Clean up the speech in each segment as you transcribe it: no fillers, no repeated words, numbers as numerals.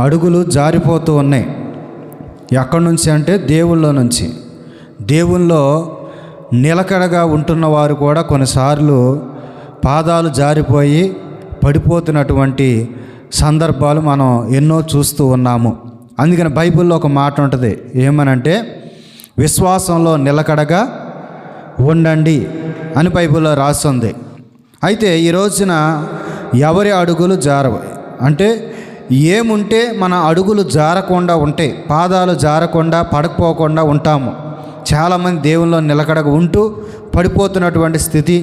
అడుగులు జారిపోతూ ఉన్నాయి. ఎక్కడి నుంచి అంటే దేవుళ్ళ నుంచి. దేవుల్లో నిలకడగా ఉంటున్న వారు కూడా కొన్నిసార్లు పాదాలు జారిపోయి పడిపోతున్నటువంటి సందర్భాలు మనం ఎన్నో చూస్తూ ఉన్నాము. అందుకని బైబిల్లో ఒక మాట ఉంటుంది, ఏమనంటే విశ్వాసంలో నిలకడగా ఉండండి అని బైబిల్లో రాస్తుంది. అయితే ఈ రోజున ఎవరి అడుగులు జారవు అంటే ఏముంటే మన అడుగులు జారకుండా ఉంటాయి, పాదాలు జారకుండా పడకపోకుండా ఉంటాము. చాలామంది దేవుల్లో నిలకడగా ఉంటూ పడిపోతున్నటువంటి స్థితి,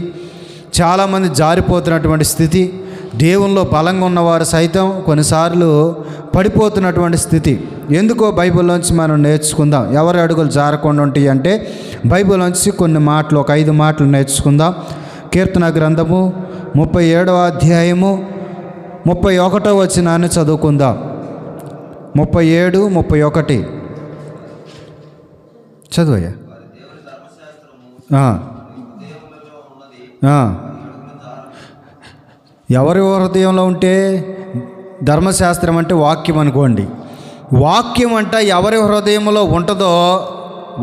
చాలామంది జారిపోతున్నటువంటి స్థితి, దేవుల్లో బలంగా ఉన్నవారు సైతం కొన్నిసార్లు పడిపోతున్నటువంటి స్థితి. ఎందుకో బైబిల్లోంచి మనం నేర్చుకుందాం. ఎవరి అడుగులు జారకుండా ఉంటాయి అంటే బైబిల్లోంచి కొన్ని మాటలు, ఒక 5 మాటలు నేర్చుకుందాం. కీర్తన గ్రంథము 37వ అధ్యాయము 31వ వచనాన్ని చదువుకుందాం. 37, 31 చదువయ్యా. ఎవరి హృదయంలో ఉంటే, ధర్మశాస్త్రం అంటే వాక్యం అనుకోండి. వాక్యం అంట ఎవరి హృదయంలో ఉంటుందో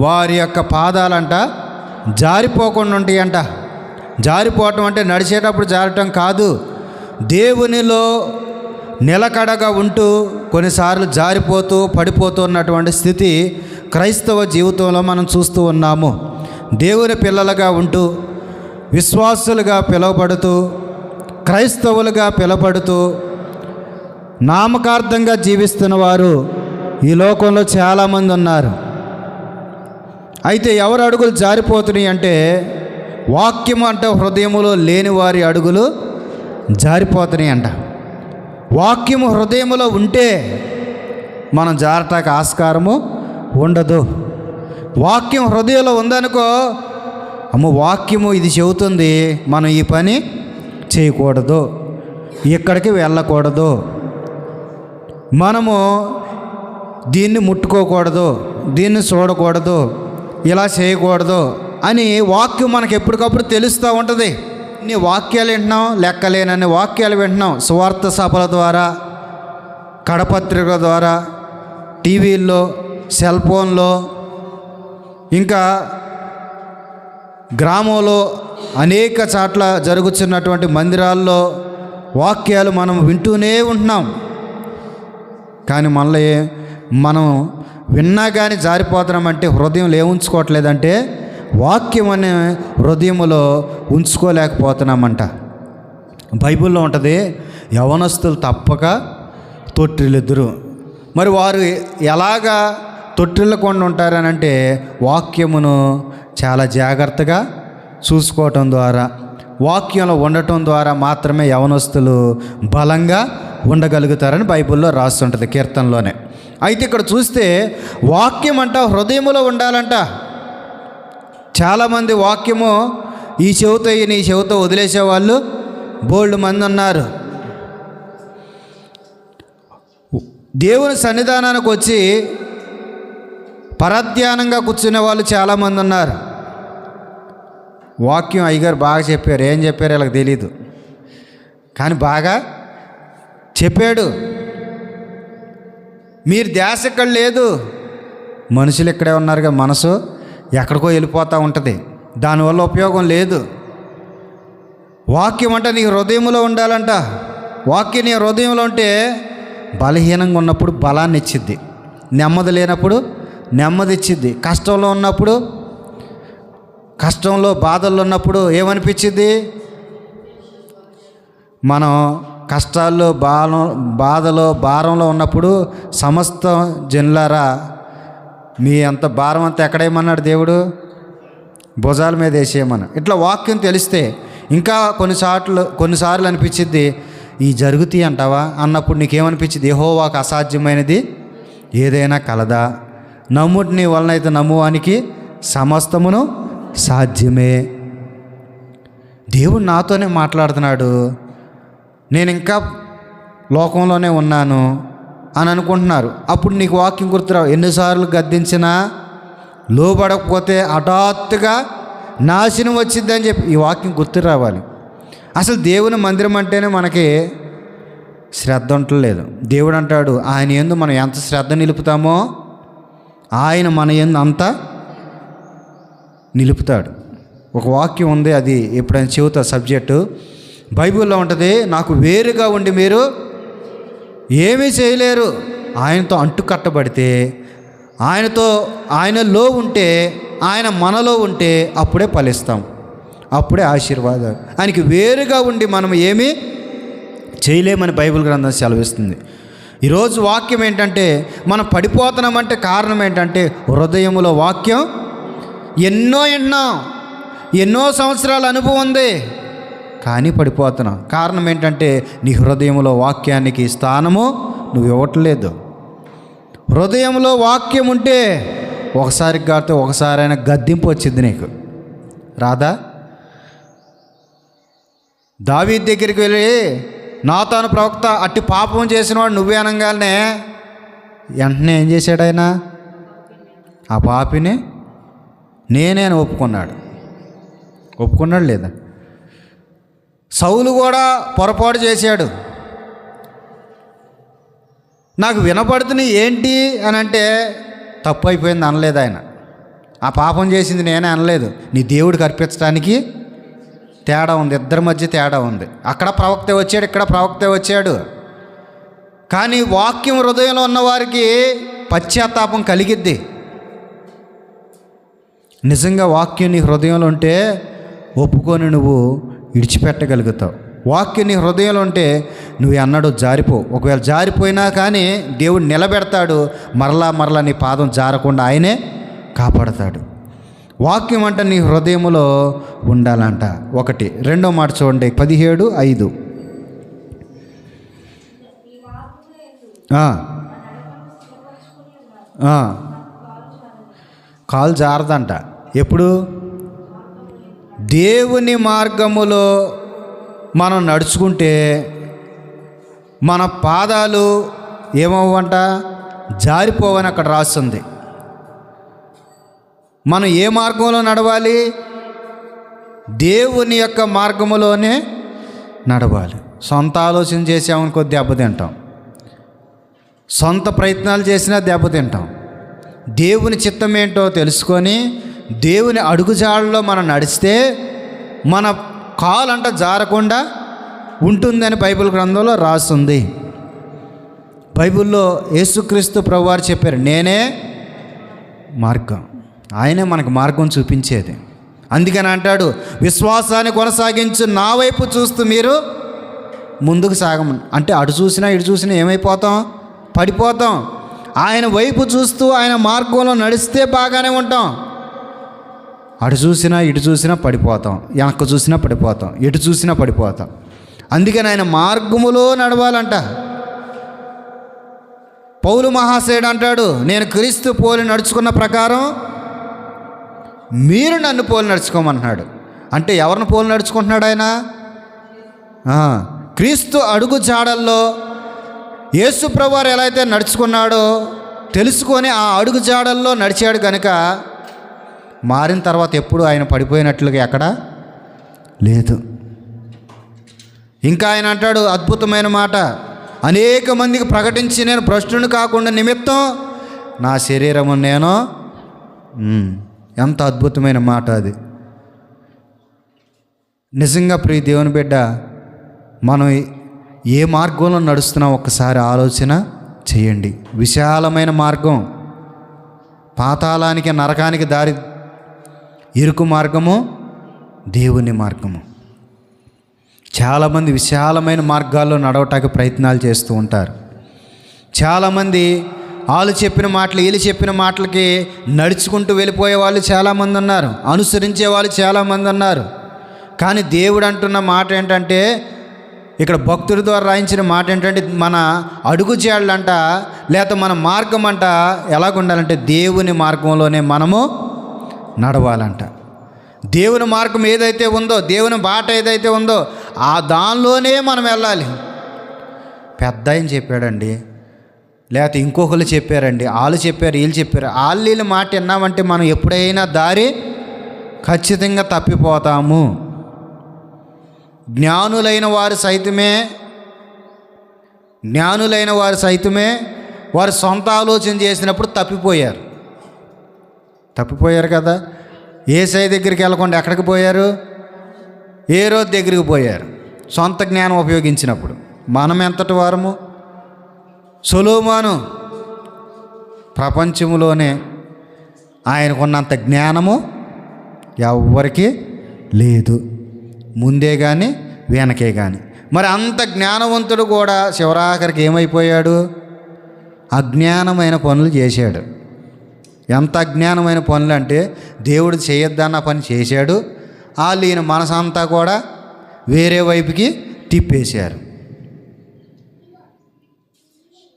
వారి యొక్క పాదాలంట జారిపోకుండా ఉంటాయంట. జారిపోవటం అంటే నడిచేటప్పుడు జారటం కాదు, దేవునిలో నిలకడగా ఉంటూ కొన్నిసార్లు జారిపోతూ పడిపోతూ ఉన్నటువంటి స్థితి క్రైస్తవ జీవితంలో మనం చూస్తూ ఉన్నాము. దేవుని పిల్లలుగా ఉంటూ, విశ్వాసులుగా పిలువబడుతూ, క్రైస్తవులుగా పిలువబడుతూ నామకార్థంగా జీవిస్తున్న వారు ఈ లోకంలో చాలామంది ఉన్నారు. అయితే ఎవరు అడుగులు జారిపోతున్నాయి అంటే వాక్యం అంటే హృదయములో లేని వారి అడుగులు జారిపోతున్నాయి అంట. వాక్యము హృదయములో ఉంటే మనం జారటానికి ఆస్కారము ఉండదు. వాక్యం హృదయంలో ఉందనుకో, అమ్మ వాక్యము ఇది చెబుతుంది, మనం ఈ పని చేయకూడదు, ఇక్కడికి వెళ్ళకూడదు, మనము దీన్ని ముట్టుకోకూడదు, దీన్ని చూడకూడదు, ఇలా చేయకూడదు అని వాక్యం మనకు ఎప్పటికప్పుడు తెలుస్తూ ఉంటుంది. నీ వాక్యాలు వింటున్నాం, లెక్కలేనన్ని వాక్యాలు వింటున్నాం. సువార్త సభల ద్వారా, కడపత్రిక ద్వారా, టీవీల్లో, సెల్ ఫోన్లో, ఇంకా గ్రామంలో అనేక చోట్ల జరుగుతున్నటువంటి మందిరాల్లో వాక్యాలు మనం వింటూనే ఉంటున్నాం. కానీ మళ్ళీ మనం విన్నా కానీ జారిపోతున్నామంటే హృదయంలో ఏముంచుకోవట్లేదంటే వాక్యం అనే హృదయములో ఉంచుకోలేకపోతున్నామంట. బైబిల్లో ఉంటుంది, యవనస్తులు తప్పక తొట్టిల్లిద్దురు. మరి వారు ఎలాగా తొట్టిల్లకుండా ఉంటారని అంటే వాక్యమును చాలా జాగ్రత్తగా చూసుకోవటం ద్వారా, వాక్యంలో ఉండటం ద్వారా మాత్రమే యవనస్తులు బలంగా ఉండగలుగుతారని బైబిల్లో రాస్తుంటుంది, కీర్తనలోనే. అయితే ఇక్కడ చూస్తే వాక్యం అంట హృదయములో ఉండాలంట. చాలామంది వాక్యము ఈ చెవితో నీ చెవితో వదిలేసేవాళ్ళు బోల్డ్ మంది ఉన్నారు. దేవుని సన్నిధానానికి వచ్చి పరధ్యానంగా కూర్చునే వాళ్ళు చాలామంది ఉన్నారు. వాక్యం అయ్యగారు బాగా చెప్పారు, ఏం చెప్పారు వీళ్ళకి తెలీదు, కానీ బాగా చెప్పాడు. మీరు ధ్యాస ఇక్కడ లేదు, మనుషులు ఇక్కడే ఉన్నారుగా, మనసు ఎక్కడికో వెళ్ళిపోతూ ఉంటుంది, దానివల్ల ఉపయోగం లేదు. వాక్యం అంటే నీ హృదయంలో ఉండాలంట. వాక్యం నీ హృదయంలో ఉంటే బలహీనంగా ఉన్నప్పుడు బలాన్ని ఇచ్చిద్ది, నెమ్మది లేనప్పుడు నెమ్మది ఇచ్చిద్ది, కష్టంలో ఉన్నప్పుడు, కష్టంలో బాధల్లో ఉన్నప్పుడు ఏమనిపించిద్ది? మనం కష్టాల్లో బాధలో భారంలో ఉన్నప్పుడు సమస్త జనులారా మీ అంత భారం అంతా ఎక్కడేయమన్నాడు దేవుడు? భుజాల మీద వేసేయమని. ఇట్లా వాక్యం తెలిస్తే ఇంకా కొన్నిసార్లు అనిపించిద్ది, ఈ జరుగుతాయి అంటావా అన్నప్పుడు నీకేమనిపించింది? యెహోవాకు అసాధ్యమైనది ఏదైనా కలదా? నమ్ముటి నీ వలనైతే నమ్మువానికి సమస్తమును సాధ్యమే. దేవుడు నాతోనే మాట్లాడుతున్నాడు, నేను ఇంకా లోకంలోనే ఉన్నాను అని అనుకుంటున్నారు. అప్పుడు నీకు వాక్యం గుర్తురావు. ఎన్నిసార్లు గద్దించినా లోబడకపోతే హఠాత్తుగా నాశనం వచ్చిందని చెప్పి ఈ వాక్యం గుర్తు రావాలి. అసలు దేవుని మందిరం అంటేనే మనకి శ్రద్ధ ఉండలేదు. దేవుడు అంటాడు, ఆయన యందు మనం ఎంత శ్రద్ధ నిలుపుతామో ఆయన మన యందు అంత నిలుపుతాడు. ఒక వాక్యం ఉంది, అది ఎప్పుడైనా చెబుతా సబ్జెక్టు. బైబిల్లో ఉంటుంది, నాకు వేరుగా ఉండి మీరు ఏమీ చేయలేరు. ఆయనతో అంటు కట్టబడితే, ఆయనలో ఉంటే, ఆయన మనలో ఉంటే అప్పుడే ఫలిస్తాం, అప్పుడే ఆశీర్వాదాలు. ఆయనకి వేరుగా ఉండి మనం ఏమీ చేయలేమని బైబిల్ గ్రంథం సెలవిస్తుంది. ఈరోజు వాక్యం ఏంటంటే, మనం పడిపోతున్నామంటే కారణం ఏంటంటే హృదయములో వాక్యం ఎన్నో సంవత్సరాల అనుభవం ఉంది, కానీ పడిపోతున్నాం. కారణం ఏంటంటే నీ హృదయంలో వాక్యానికి స్థానము నువ్వు ఇవ్వట్లేదు. హృదయంలో వాక్యం ఉంటే ఒకసారి కాకపోతే ఒకసారైనా గద్దింపు వచ్చింది నీకు, రాదా? దావీదు దగ్గరికి వెళ్ళి నాతాను ప్రవక్త అట్టి పాపం చేసినవాడు నువ్వే అనగానే వెంటనే ఏం చేశాడు ఆయన? ఆ పాపిని నేనే అని ఒప్పుకున్నాడు లేదా? సౌలు కూడా పొరపాటు చేశాడు. నాకు వినపడుతుంది ఏంటి అని అంటే తప్పు అయిపోయింది అనలేదు ఆయన. ఆ పాపం చేసింది నేనే అనలేదు. నీ దేవుడికి అర్పించడానికి తేడా ఉంది, ఇద్దరి మధ్య తేడా ఉంది. అక్కడ ప్రవక్త వచ్చాడు, ఇక్కడ ప్రవక్త వచ్చాడు. కానీ వాక్యం హృదయంలో ఉన్నవారికి పశ్చాత్తాపం కలిగిద్ది. నిజంగా వాక్యం నీ హృదయంలో ఉంటే ఒప్పుకొని నువ్వు విడిచిపెట్టగలుగుతావు. వాక్యం నీ హృదయంలో ఉంటే నువ్వు అన్నాడు జారిపో. ఒకవేళ జారిపోయినా కానీ దేవుడు నిలబెడతాడు, మరలా నీ పాదం జారకుండా ఆయనే కాపాడతాడు. వాక్యం అంట నీ హృదయములో ఉండాలంట. ఒకటి. రెండో మాట చూడండి, 17:5. కాలు జారదంట. ఎప్పుడు? దేవుని మార్గములో మనం నడుచుకుంటే మన పాదాలు ఏమవ్వంట? జారిపోవని అక్కడ రాస్తుంది. మనం ఏ మార్గంలో నడవాలి? దేవుని యొక్క మార్గములోనే నడవాలి. సొంత ఆలోచన చేసామనుకో దెబ్బతింటాం, సొంత ప్రయత్నాలు చేసినా దెబ్బతింటాం. దేవుని చిత్తం ఏంటో తెలుసుకొని దేవుని అడుగుజాడలో మనం నడిస్తే మన కాలంట జారకుండా ఉంటుందని బైబిల్ గ్రంథంలో రాస్తుంది. బైబిల్లో యేసుక్రీస్తు ప్రభువారు చెప్పారు, నేనే మార్గం. ఆయనే మనకు మార్గం చూపించేది. అందుకని అంటాడు, విశ్వాసాన్ని కొనసాగించు, నా వైపు చూస్తూ మీరు ముందుకు సాగమని. అంటే అటు చూసినా ఇటు చూసినా ఏమైపోతాం? పడిపోతాం. ఆయన వైపు చూస్తూ ఆయన మార్గంలో నడిస్తే బాగానే ఉంటాం. అటు చూసినా ఇటు చూసినా పడిపోతాం, వెనక్కు చూసినా పడిపోతాం, ఎటు చూసినా పడిపోతాం. అందుకని ఆయన మార్గములో నడవాలంట. పౌలు మహాశయుడు అంటాడు, నేను క్రీస్తు పోలి నడుచుకున్న ప్రకారం మీరు నన్ను పోలి నడుచుకోమన్నాడు. అంటే ఎవరిని పోలి నడుచుకుంటున్నాడు ఆయన? క్రీస్తు అడుగు జాడల్లో యేసు ప్రభువారు ఎలా అయితే నడుచుకున్నాడో తెలుసుకొని ఆ అడుగు జాడల్లో నడిచాడు కనుక మారిన తర్వాత ఎప్పుడు ఆయన పడిపోయినట్లుగా ఎక్కడ లేదు. ఇంకా ఆయన అంటాడు అద్భుతమైన మాట, అనేక మందికి ప్రకటించి నేను భ్రష్టుని కాకుండా నిమిత్తం నా శరీరము నేను. ఎంత అద్భుతమైన మాట అది. నిజంగా ప్రియ దేవుని బిడ్డ, మనం ఏ మార్గంలో నడుస్తున్నాం ఒక్కసారి ఆలోచన చేయండి. విశాలమైన మార్గం, పాతాళానికి నరకానికి దారి ఇరుకు మార్గము దేవుని మార్గము. చాలామంది విశాలమైన మార్గాల్లో నడవటానికి ప్రయత్నాలు చేస్తూ ఉంటారు. చాలామంది వాళ్ళు చెప్పిన మాటలు వీళ్ళు చెప్పిన మాటలకి నడుచుకుంటూ వెళ్ళిపోయే వాళ్ళు చాలామంది ఉన్నారు, అనుసరించే వాళ్ళు చాలామంది ఉన్నారు. కానీ దేవుడు అంటున్న మాట ఏంటంటే, ఇక్కడ భక్తుడి ద్వారా రాయించిన మాట ఏంటంటే, మన అడుగు జాడలంట లేక మన మార్గం అంట ఎలాగుండాలంటే దేవుని మార్గంలోనే మనము నడవాలంట. దేవుని మార్గం ఏదైతే ఉందో, దేవుని బాట ఏదైతే ఉందో ఆ దానిలోనే మనం వెళ్ళాలి. పెద్ద ఆయన చెప్పాడండి, లేకపోతే ఇంకొకరు చెప్పారండి, వాళ్ళు చెప్పారు వీళ్ళు చెప్పారు, వీళ్ళ మాట విన్నామంటే మనం ఎప్పుడైనా దారి ఖచ్చితంగా తప్పిపోతాము. జ్ఞానులైన వారు సైతమే జ్ఞానులైన వారు సైతమే వారు సొంత ఆలోచన చేసినప్పుడు తప్పిపోయారు కదా. యేసయ్య దగ్గరికి వెళ్ళకుండా ఎక్కడికి పోయారు? హేరోదు దగ్గరికి పోయారు సొంత జ్ఞానం ఉపయోగించినప్పుడు. మనం ఎంతటి వారము? సొలొమోను ప్రపంచంలోనే ఆయనకున్నంత జ్ఞానము ఎవ్వరికీ లేదు, ముందే కానీ వెనకే కానీ. మరి అంత జ్ఞానవంతుడు కూడా చివరాఖరికి ఏమైపోయాడు? అజ్ఞానమైన పనులు చేశాడు. ఎంత అజ్ఞానమైన పనులు అంటే దేవుడు చేయొద్దన్న పని చేశాడు. వాళ్ళు ఈయన మనసంతా కూడా వేరే వైపుకి తిప్పేశారు.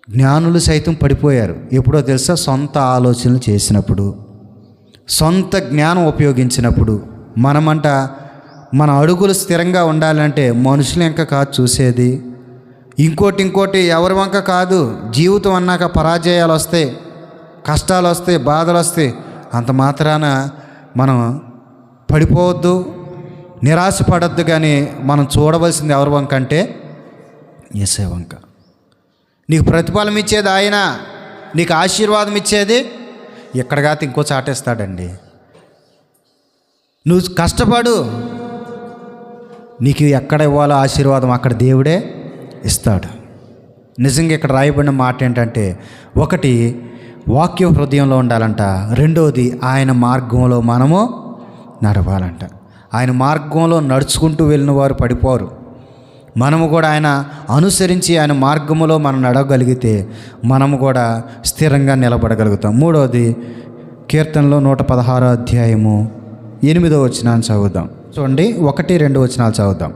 జ్ఞానులు సైతం పడిపోయారు. ఎప్పుడో తెలుసా? సొంత ఆలోచనలు చేసినప్పుడు, సొంత జ్ఞానం ఉపయోగించినప్పుడు. మన అడుగులు స్థిరంగా ఉండాలంటే మనుషులు ఇంకా కాదు చూసేది, ఇంకోటి ఎవరి వంక కాదు. జీవితం అన్నాక పరాజయాలు వస్తాయి, కష్టాలు వస్తాయి, బాధలు వస్తాయి. అంత మాత్రాన మనం పడిపోవద్దు, నిరాశపడద్దు. కానీ మనం చూడవలసింది ఎవరి వంక అంటే యేసయ్య వంక. నీకు ప్రతిఫలం ఇచ్చేది ఆయన, నీకు ఆశీర్వాదం ఇచ్చేది ఎక్కడ కాదు ఇంకో చాటేస్తాడండి. నువ్వు కష్టపడు, నీకు ఎక్కడ ఇవ్వాలో ఆశీర్వాదం అక్కడ దేవుడే ఇస్తాడు. నిజంగా ఇక్కడ రాయబడిన మాట ఏంటంటే, ఒకటి వాక్యం హృదయంలో ఉండాలంట, రెండవది ఆయన మార్గంలో మనము నడవాలంట. ఆయన మార్గంలో నడుచుకుంటూ వెళ్ళిన వారు పడిపోరు. మనము కూడా ఆయన అనుసరించి ఆయన మార్గములో మనం నడవగలిగితే మనము కూడా స్థిరంగా నిలబడగలుగుతాం. మూడవది కీర్తనలో 116 అధ్యాయము 8వ వచనాన్ని చదువుదాం. చూడండి, 1, 2 వచనాలు చదువుదాం.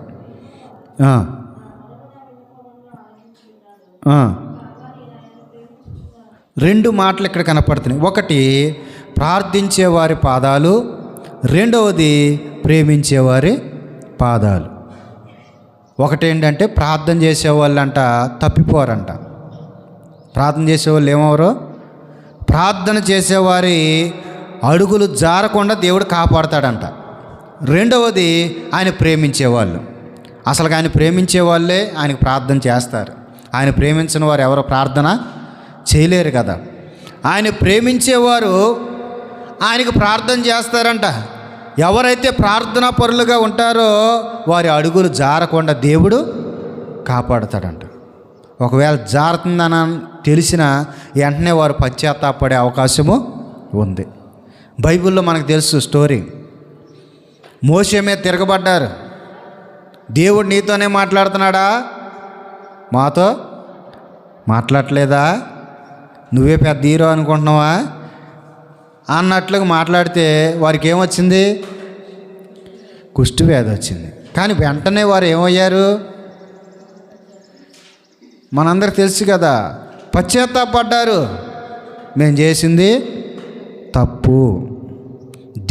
రెండు మాటలు ఇక్కడ కనపడుతున్నాయి. ఒకటి ప్రార్థించేవారి పాదాలు, రెండవది ప్రేమించేవారి పాదాలు. ఒకటేంటంటే ప్రార్థన చేసేవాళ్ళంట తప్పిపోరంట. ప్రార్థన చేసేవాళ్ళు ఏమవరు? ప్రార్థన చేసేవారి అడుగులు జారకుండా దేవుడు కాపాడతాడంట. రెండవది ఆయన ప్రేమించేవాళ్ళు. అసలు ఆయన ప్రేమించే వాళ్ళే ఆయనకు ప్రార్థన చేస్తారు. ఆయన ప్రేమించిన వారు ఎవరో ప్రార్థన చేయలేరు కదా. ఆయన ప్రేమించేవారు ఆయనకు ప్రార్థన చేస్తారంట. ఎవరైతే ప్రార్థనా పరులుగా ఉంటారో వారి అడుగులు జారకుండా దేవుడు కాపాడుతాడంట. ఒకవేళ జారుతుందని తెలిసిన వెంటనే వారు పశ్చాత్తాపడే అవకాశము ఉంది. బైబిల్లో మనకు తెలుసు స్టోరీ. మోషే మీద తిరగబడ్డారు. దేవుడు నీతోనే మాట్లాడుతున్నాడా? మాతో మాట్లాడలేదా? నువ్వే పెద్ద హీరో అనుకుంటున్నావా అన్నట్లుగా మాట్లాడితే వారికి ఏమొచ్చింది? కుష్ఠవ్యాధి వచ్చింది. కానీ వెంటనే వారు ఏమయ్యారు? మనందరికి తెలుసు కదా, పశ్చాత్తాపడ్డారు. మేము చేసింది తప్పు.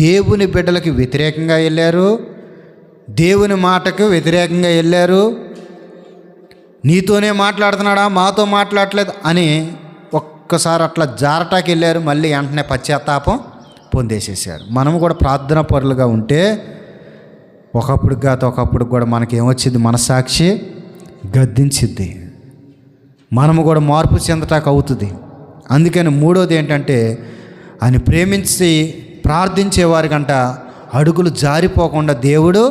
దేవుని బిడ్డలకి వ్యతిరేకంగా వెళ్ళారు, దేవుని మాటకు వ్యతిరేకంగా వెళ్ళారు. నీతోనే మాట్లాడుతున్నాడా, మాతో మాట్లాడలేదు అని ఒక్కసారి అట్లా జారటాకి వెళ్ళారు. మళ్ళీ వెంటనే పశ్చాత్తాపం పొందేసేసారు. మనము కూడా ప్రార్థన పరులుగా ఉంటే ఒకప్పుడు కూడా మనకి ఏమొచ్చింది? మనసాక్షి గద్దించిద్ది. మనము కూడా మార్పు చెందటానికి అవుతుంది. అందుకని మూడోది ఏంటంటే ఆయన ప్రేమించి ప్రార్థించేవారికంట అడుగులు జారిపోకుండా దేవుడు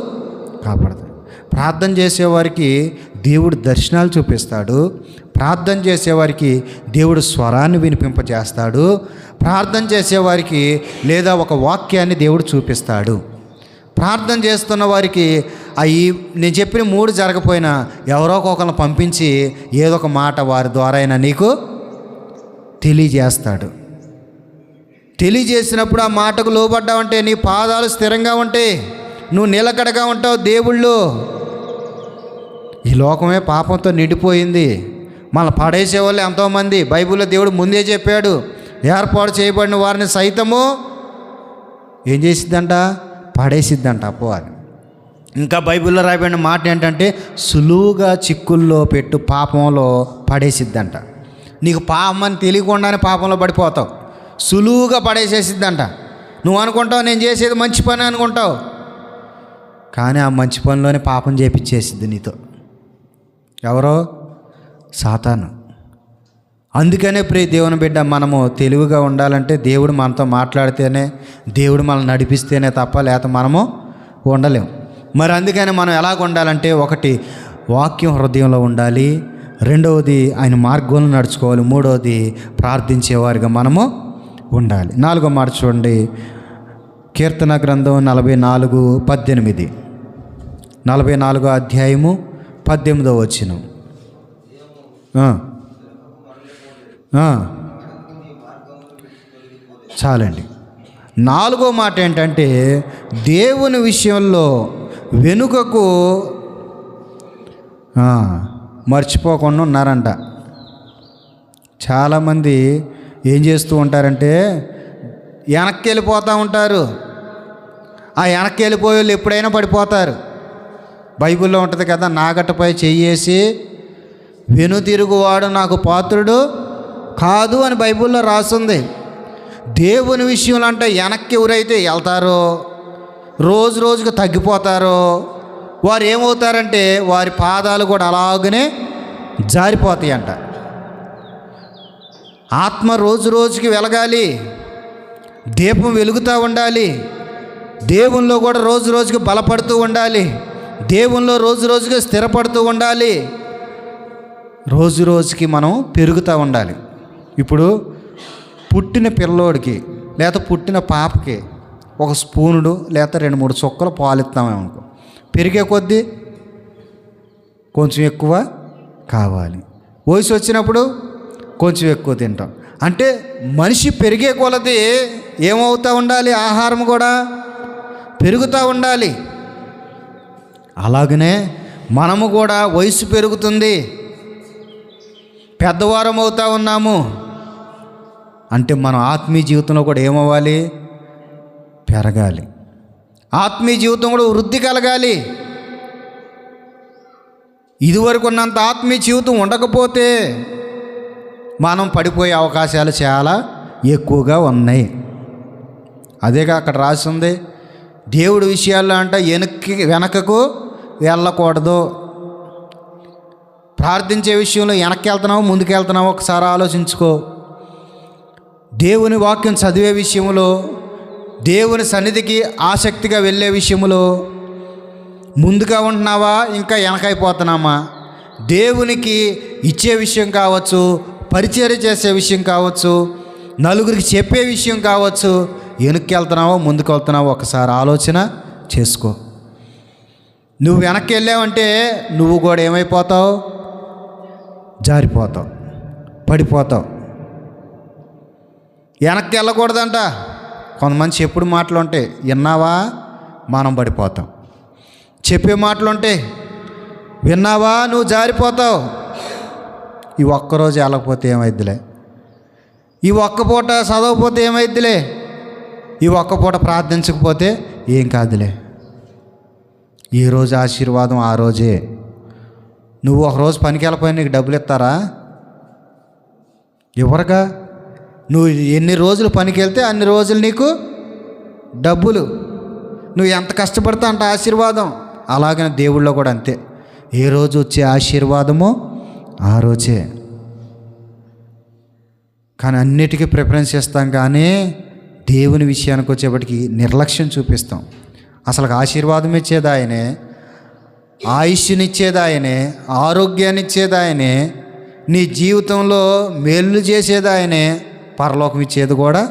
కాపాడతాడు. ప్రార్థన చేసేవారికి దేవుడు దర్శనాలు చూపిస్తాడు. ప్రార్థన చేసేవారికి దేవుడు స్వరాన్ని వినిపింపజేస్తాడు. ప్రార్థన చేసేవారికి లేదా ఒక వాక్యాన్ని దేవుడు చూపిస్తాడు. ప్రార్థన చేస్తున్న వారికి నేను చెప్పిన 3 జరగపోయినా ఎవరో ఒకరిని పంపించి ఏదో ఒక మాట వారి ద్వారా అయినా నీకు తెలియజేస్తాడు. తెలియజేసినప్పుడు ఆ మాటకు లోబడ్డావంటే నీ పాదాలు స్థిరంగా ఉంటాయి, నువ్వు నిలకడగా ఉంటావు. దేవుళ్ళు ఈ లోకమే పాపంతో నిండిపోయింది. మళ్ళీ పడేసేవాళ్ళు ఎంతోమంది. బైబిల్లో దేవుడు ముందే చెప్పాడు, ఏర్పాటు చేయబడిన వారిని సైతము ఏం చేసిద్దంట? పడేసిద్దంట అపవాది. ఇంకా బైబిల్లో రాయబడిన మాట ఏంటంటే సులువుగా చిక్కుల్లో పెట్టు పాపంలో పడేసిద్దంట. నీకు పాపం అని తెలియకుండానే పాపంలో పడిపోతావు. సులువుగా పడేసేసిద్దంట. నువ్వు అనుకుంటావు నేను చేసేది మంచి పని అనుకుంటావు, కానీ ఆ మంచి పనిలోనే పాపం చేపించేసిద్ది నీతో. ఎవరో సాతాను. అందుకనే ప్రియ దేవుని బిడ్డ, మనము తెలివిగా ఉండాలంటే దేవుడు మనతో మాట్లాడితేనే, దేవుడు మనల్ని నడిపిస్తేనే తప్ప లేక మనము ఉండలేము. మరి అందుకని మనం ఎలాగ ఉండాలంటే, ఒకటి వాక్యం హృదయంలో ఉండాలి, రెండవది ఆయన మార్గంలో నడుచుకోవాలి, మూడవది ప్రార్థించేవారిగా మనము ఉండాలి. 4వ మాట చూడండి, కీర్తన గ్రంథం 44:18, 44వ అధ్యాయము 18వ వచనం. చాలండి. 4వ మాట ఏంటంటే, దేవుని విషయంలో వెనుకకు మర్చిపోకుండా ఉన్నారంట. చాలామంది ఏం చేస్తూ ఉంటారంటే వెనక్కి వెళ్ళిపోతూ ఉంటారు. ఆ వెనక్కి వెళ్ళిపోయే వాళ్ళు ఎప్పుడైనా పడిపోతారు. బైబిల్లో ఉంటుంది కదా, నాగటపై చెయ్యేసి వెనుతిరుగువాడు నాకు పాత్రుడు కాదు అని బైబిల్లో రాస్తుంది. దేవుని విషయంలో అంటే వెనక్కి ఎవరైతే వెళ్తారో, రోజు రోజుకు తగ్గిపోతారో, వారు ఏమవుతారంటే వారి పాదాలు కూడా అలాగనే జారిపోతాయి అంట. ఆత్మ రోజు రోజుకి వెలగాలి, దీపం వెలుగుతూ ఉండాలి, దేవునిలో కూడా రోజు రోజుకి బలపడుతూ ఉండాలి, దేవునిలో రోజు రోజుకి స్థిరపడుతూ ఉండాలి, రోజు రోజుకి మనం పెరుగుతూ ఉండాలి. ఇప్పుడు పుట్టిన పిల్లోడికి లేదా పుట్టిన పాపకి ఒక స్పూనుడు లేదా 2-3 చుక్కలు పాలు ఇస్తామేమనుకో, పెరిగే కొద్దీ కొంచెం ఎక్కువ కావాలి, వయసు వచ్చినప్పుడు కొంచెం ఎక్కువ తింటాం. అంటే మనిషి పెరిగే కొలది ఏమవుతూ ఉండాలి, ఆహారం కూడా పెరుగుతూ ఉండాలి. అలాగనే మనము కూడా వయసు పెరుగుతుంది, పెద్దవారం అవుతూ ఉన్నాము అంటే మనం ఆత్మీయ జీవితంలో కూడా ఏమవ్వాలి, పెరగాలి. ఆత్మీయ జీవితం కూడా వృద్ధి కలగాలి. ఇదివరకు ఉన్నంత ఆత్మీయ జీవితం ఉండకపోతే మనం పడిపోయే అవకాశాలు చాలా ఎక్కువగా ఉన్నాయి. అదేగా అక్కడ రాసి ఉంది, దేవుడి విషయాల్లో అంటే వెనకకు వెళ్ళకూడదు. ప్రార్థించే విషయంలో వెనక్కి వెళ్తున్నావు ముందుకు వెళ్తున్నావు ఒకసారి ఆలోచించుకో. దేవుని వాక్యం చదివే విషయంలో, దేవుని సన్నిధికి ఆసక్తిగా వెళ్ళే విషయంలో ముందుగా ఉంటున్నావా ఇంకా వెనకైపోతున్నామా? దేవునికి ఇచ్చే విషయం కావచ్చు, పరిచర్య చేసే విషయం కావచ్చు, నలుగురికి చెప్పే విషయం కావచ్చు, వెనక్కి వెళ్తున్నావో ముందుకు వెళ్తున్నావో ఒకసారి ఆలోచన చేసుకో. నువ్వు వెనక్కి వెళ్ళావంటే నువ్వు కూడా ఏమైపోతావు, జారిపోతావు, పడిపోతావు. వెనక్కి వెళ్ళకూడదంట. కొంతమంది చెప్పుడు మాటలు ఉంటాయి, విన్నావా మనం పడిపోతాం. చెప్పే మాటలు ఉంటాయి, విన్నావా నువ్వు జారిపోతావు. ఈ ఒక్కరోజు వెళ్ళకపోతే ఏమైద్దిలే, ఈ ఒక్క పూట చదవకపోతే ఏమైద్దిలే, ఈ ఒక్క పూట ప్రార్థించకపోతే ఏం కాదులే. ఏ రోజు ఆశీర్వాదం ఆ రోజే. నువ్వు ఒకరోజు పనికి వెళ్ళిపోయి నీకు డబ్బులు ఇస్తారా? ఎవరుగా? నువ్వు ఎన్ని రోజులు పనికి వెళ్తే అన్ని రోజులు నీకు డబ్బులు. నువ్వు ఎంత కష్టపడితే అంత ఆశీర్వాదం. అలాగనే దేవుళ్ళో కూడా అంతే, ఏ రోజు వచ్చే ఆశీర్వాదమో ఆ రోజే. కానీ అన్నిటికీ ప్రిఫరెన్స్ ఇస్తాం, కానీ దేవుని విషయానికి వచ్చేప్పటికి నిర్లక్ష్యం చూపిస్తాం. అసలు ఆశీర్వాదం ఇచ్చేది ఆయనే, ఆయుష్నిచ్చేది ఆయనే, ఆరోగ్యాన్ని ఇచ్చేది ఆయనే, నీ జీవితంలో మేలు చేసేది ఆయనే, పరలోకం ఇచ్చేది కూడా.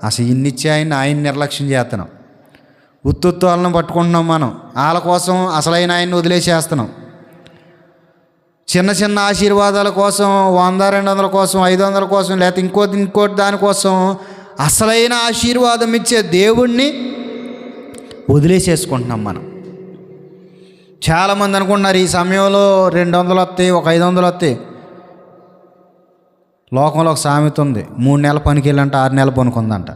అసలు ఇన్నిచ్చే ఆయన నిర్లక్ష్యం చేస్తున్నాం. ఉత్తు వాళ్ళని పట్టుకుంటున్నాం మనం, వాళ్ళ కోసం అసలైన ఆయన్ని వదిలేసేస్తున్నాం. చిన్న చిన్న ఆశీర్వాదాల కోసం 100-200 కోసం 500 కోసం లేకపోతే ఇంకోటి దానికోసం అసలైన ఆశీర్వాదం ఇచ్చే దేవుణ్ణి వదిలేసేసుకుంటున్నాం మనం. చాలామంది అనుకుంటున్నారు ఈ సమయంలో 200 వస్తాయి, ఒక 500 వస్తాయి. లోకంలో ఒక సామెత ఉంది, 3 నెలల పనికి వెళ్ళంట 6 నెలల పనుకుందంట.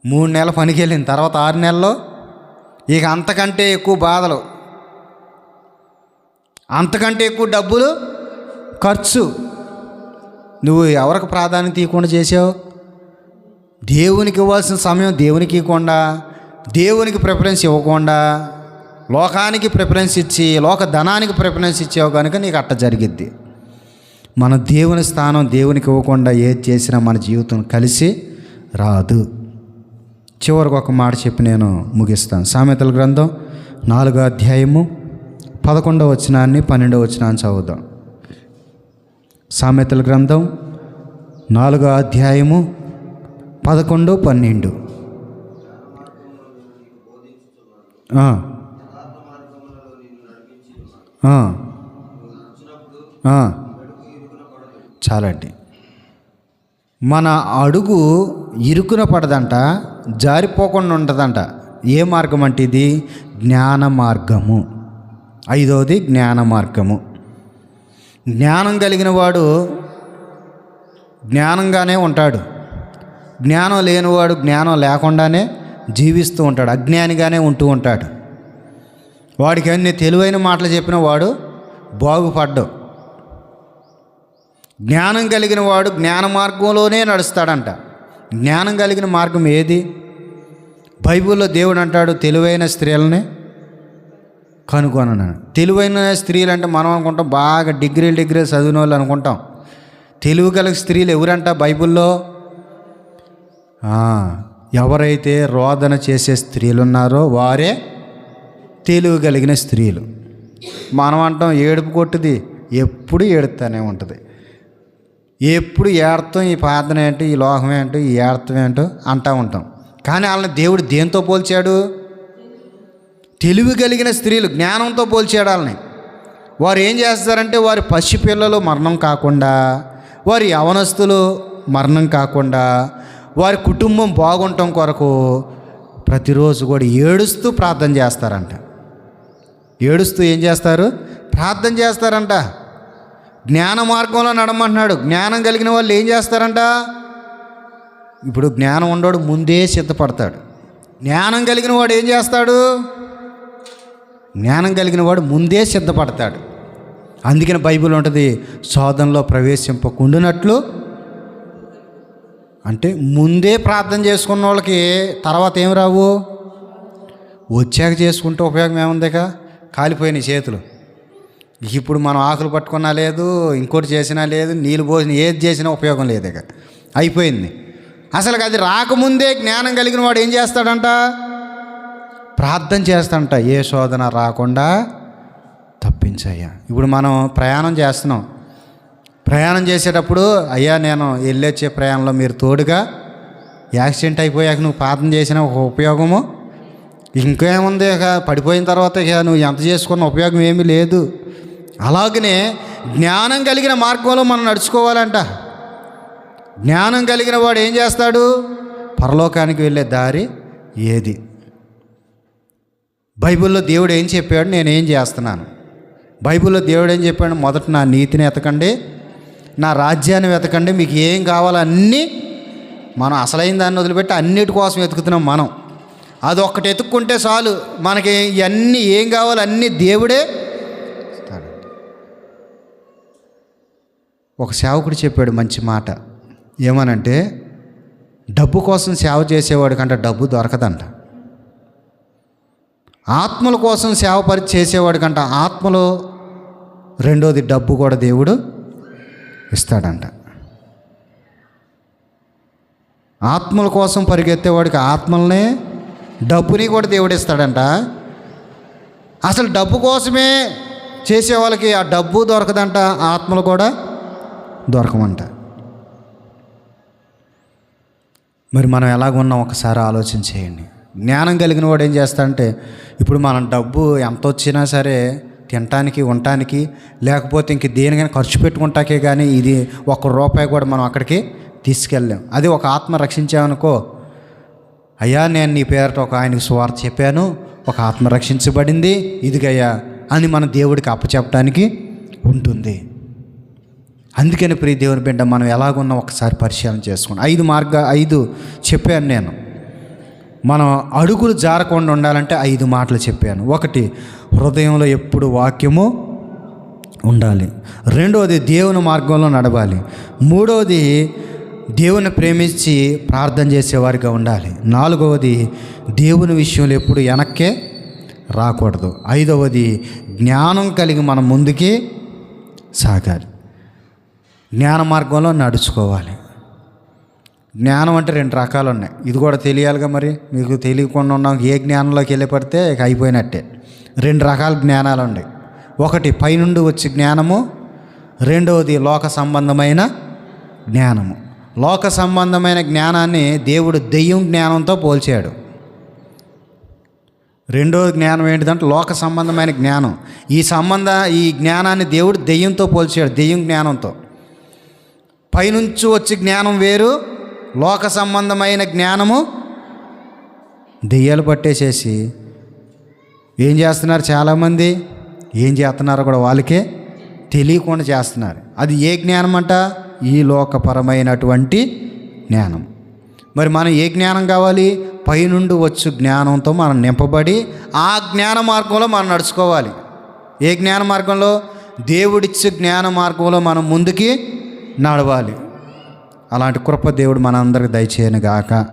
3 నెలల పనికి వెళ్ళిన తర్వాత 6 నెలల్లో ఇక అంతకంటే ఎక్కువ బాధలు, అంతకంటే ఎక్కువ డబ్బులు ఖర్చు. నువ్వు ఎవరికి ప్రాధాన్యత ఇవ్వకుండా చేసావు? దేవునికి ఇవ్వాల్సిన సమయం దేవునికి ఇవ్వకుండా, దేవునికి ప్రిఫరెన్స్ ఇవ్వకుండా లోకానికి ప్రిఫరెన్స్ ఇచ్చి లోక ధనానికి ప్రిఫరెన్స్ ఇచ్చావు కనుక నీకు అట్ట జరిగిద్ది. మన దేవుని స్థానం దేవునికి ఇవ్వకుండా ఏది చేసినా మన జీవితం కలిసి రాదు. చివరికి ఒక మాట చెప్పి నేను ముగిస్తాను. సామెతల గ్రంథం 4వ అధ్యాయము 11వ వచనాన్ని 12వ వచనాన్ని చదువుదాం. సామెతల గ్రంథం 4వ అధ్యాయము 11, 12. చాలండి. మన అడుగు ఇరుకున పడదంట, జారిపోకుండా ఉంటుందంట. ఏ మార్గం అంటే ఇది జ్ఞాన మార్గము. 5వది జ్ఞాన మార్గము. జ్ఞానం కలిగిన వాడు జ్ఞానంగానే ఉంటాడు. జ్ఞానం లేనివాడు జ్ఞానం లేకుండానే జీవిస్తూ ఉంటాడు, అజ్ఞానిగానే ఉంటూ ఉంటాడు. వాడికి అన్ని తెలివైన మాటలు చెప్పిన వాడు బాగుపడ్డు. జ్ఞానం కలిగిన వాడు జ్ఞాన మార్గంలోనే నడుస్తాడంట. జ్ఞానం కలిగిన మార్గం ఏది? బైబిల్లో దేవుడు అంటాడు, తెలివైన స్త్రీలని కనుగొనను. తెలివైన స్త్రీలు అంటే మనం అనుకుంటాం బాగా డిగ్రీలు చదివిన వాళ్ళు అనుకుంటాం. తెలివి కలిగిన స్త్రీలు ఎవరంట బైబిల్లో? ఎవరైతే రోదన చేసే స్త్రీలు ఉన్నారో వారే తెలివి కలిగిన స్త్రీలు. మనం అంటాం ఏడుపు కొట్టుది, ఎప్పుడు ఏడుతూనే ఉంటుంది. ఎప్పుడు ఏడతాం, ఈ ప్రార్థన ఏంటో, ఈ లోకం ఏంటో, ఈ ఏడతం ఏంటో అంటూ ఉంటాం. కానీ వాళ్ళని దేవుడు దేంతో పోల్చాడు? తెలివి కలిగిన స్త్రీలు, జ్ఞానంతో పోల్చాడు వాళ్ళని. వారు ఏం చేస్తారంటే వారి పసిపిల్లలు మరణం కాకుండా, వారి యవనస్తులు మరణం కాకుండా, వారి కుటుంబం బాగుండటం కొరకు ప్రతిరోజు కూడా ఏడుస్తూ ప్రార్థన చేస్తారంట. ఏడుస్తూ ఏం చేస్తారు? ప్రార్థన చేస్తారంట. జ్ఞాన మార్గంలో నడమంటున్నాడు. జ్ఞానం కలిగిన వాళ్ళు ఏం చేస్తారంట? ఇప్పుడు జ్ఞానం ఉండోడు ముందే సిద్ధపడతాడు. జ్ఞానం కలిగిన వాడు ఏం చేస్తాడు? జ్ఞానం కలిగిన వాడు ముందే సిద్ధపడతాడు. అందుకని బైబిల్ ఉంటుంది, శోధనలో ప్రవేశింపకుండానట్లు. అంటే ముందే ప్రార్థన చేసుకున్న వాళ్ళకి తర్వాత ఏం రావు, వచ్చాక చేసుకుంటే ఉపయోగం ఏముందిక? కాలిపోయిన చేతులు. ఇప్పుడు మనం ఆకులు పట్టుకున్నా లేదు, ఇంకోటి చేసినా లేదు, నీళ్ళు పోసిన ఏది చేసినా ఉపయోగం లేదు. ఇక అయిపోయింది. అసలు అది రాకముందే జ్ఞానం కలిగిన వాడు ఏం చేస్తాడంట? ప్రార్థన చేస్తాడంట, ఏ శోధన రాకుండా తప్పించయ్యా. ఇప్పుడు మనం ప్రయాణం చేస్తున్నాం. ప్రయాణం చేసేటప్పుడు అయ్యా నేను వెళ్ళొచ్చే ప్రయాణంలో మీరు తోడుగా, యాక్సిడెంట్ అయిపోయాక నువ్వు ప్రార్థన చేసిన ఒక ఉపయోగము ఇంకేముంది? ఇక పడిపోయిన తర్వాత ఇక నువ్వు ఎంత చేసుకున్న ఉపయోగం ఏమీ లేదు. అలాగనే జ్ఞానం కలిగిన మార్గంలో మనం నడుచుకోవాలంట. జ్ఞానం కలిగిన వాడు ఏం చేస్తాడు? పరలోకానికి వెళ్ళే దారి ఏది? బైబిల్లో దేవుడు ఏం చెప్పాడు, నేనేం చేస్తున్నాను? బైబిల్లో దేవుడు ఏం చెప్పాడు? మొదట నా నీతిని వెతకండి, నా రాజ్యాన్ని వెతకండి, మీకు ఏం కావాలో అన్నీ. మనం అసలైన దాన్ని వదిలిపెట్టి అన్నిటి కోసం వెతుకుతున్నాం మనం. అది ఒక్కటి ఎత్తుక్కుంటే చాలు, మనకి ఇవన్నీ ఏం కావాలో అన్నీ దేవుడే ఇస్తాడు. ఒక సేవకుడు చెప్పాడు మంచి మాట. ఏమనంటే, డబ్బు కోసం సేవ చేసేవాడి కంటే డబ్బు దొరకదంట. ఆత్మల కోసం సేవ చేసేవాడి కంటే ఆత్మలు, రెండోది డబ్బు కూడా దేవుడు ఇస్తాడంట. ఆత్మల కోసం పరిగెత్తేవాడికి ఆత్మల్ని, డబ్బుని కూడా దేవుడు ఇస్తాడంట. అసలు డబ్బు కోసమే చేసే వాళ్ళకి ఆ డబ్బు దొరకదంట, ఆత్మలు కూడా దొరకమంట. మరి మనం ఎలాగున్నాం ఒకసారి ఆలోచన చేయండి. జ్ఞానం కలిగిన వాడు ఏం చేస్తాడంటే, ఇప్పుడు మనం డబ్బు ఎంత వచ్చినా సరే తినటానికి, ఉండటానికి, లేకపోతే ఇంక దేనికైనా ఖర్చు పెట్టుకుంటాకే కానీ ఇది ₹1 కూడా మనం అక్కడికి తీసుకెళ్ళాం. అది ఒక ఆత్మ రక్షించామనుకో, అయ్యా నేను నీ పేరట ఒక ఆయనకి సువార్త చెప్పాను, ఒక ఆత్మ రక్షించబడింది, ఇదిగయ్యా అని మన దేవుడికి అప్పచెప్పడానికి ఉంటుంది. అందుకని ప్రియ దేవుని బిడ్డ, మనం ఎలాగున్నా ఒకసారి పరిశీలన చేసుకోండి. 5 చెప్పాను నేను. మనం అడుగులు జారకుండా ఉండాలంటే 5 మాటలు చెప్పాను. 1, హృదయంలో ఎప్పుడు వాక్యము ఉండాలి. 2వది, దేవుని మార్గంలో నడవాలి. 3వది, దేవుని ప్రేమించి ప్రార్థన చేసేవారిగా ఉండాలి. 4వది, దేవుని విషయంలో ఎప్పుడు వెనక్కే రాకూడదు. 5వది జ్ఞానం కలిగి మనం ముందుకి సాగాలి. జ్ఞాన మార్గంలో నడుచుకోవాలి. జ్ఞానం అంటే 2 రకాలు ఉన్నాయి. ఇది కూడా తెలియాలిగా. మరి మీకు తెలియకుండా ఉన్నాం, ఏ జ్ఞానంలోకి వెళ్ళి పడితే ఇక అయిపోయినట్టే. 2 రకాల జ్ఞానాలు ఉన్నాయి. ఒకటి పైనుండి వచ్చే జ్ఞానము, రెండవది లోక సంబంధమైన జ్ఞానము. లోక సంబంధమైన జ్ఞానాన్ని దేవుడు దెయ్యం జ్ఞానంతో పోల్చాడు. రెండో జ్ఞానం ఏంటిదంటే లోక సంబంధమైన జ్ఞానం. ఈ జ్ఞానాన్ని దేవుడు దెయ్యంతో పోల్చాడు, దెయ్యం జ్ఞానంతో. పైనుంచి వచ్చే జ్ఞానం వేరు, లోక సంబంధమైన జ్ఞానము దెయ్యాలు పట్టేసేసి ఏం చేస్తున్నారు చాలామంది, ఏం చేస్తున్నారో కూడా వాళ్ళకే తెలియకుండా చేస్తున్నారు. అది ఏ జ్ఞానం అంట? ఈ లోకపరమైనటువంటి జ్ఞానం. మరి మనం ఏ జ్ఞానం కావాలి? పైనుండి వచ్చు జ్ఞానంతో మనం నింపబడి ఆ జ్ఞాన మార్గంలో మనం నడుచుకోవాలి. ఏ జ్ఞాన మార్గంలో? దేవుడిచ్చే జ్ఞాన మార్గంలో మనం ముందుకి నడవాలి. అలాంటి కృప దేవుడు మనందరికి దయచేయను గాక.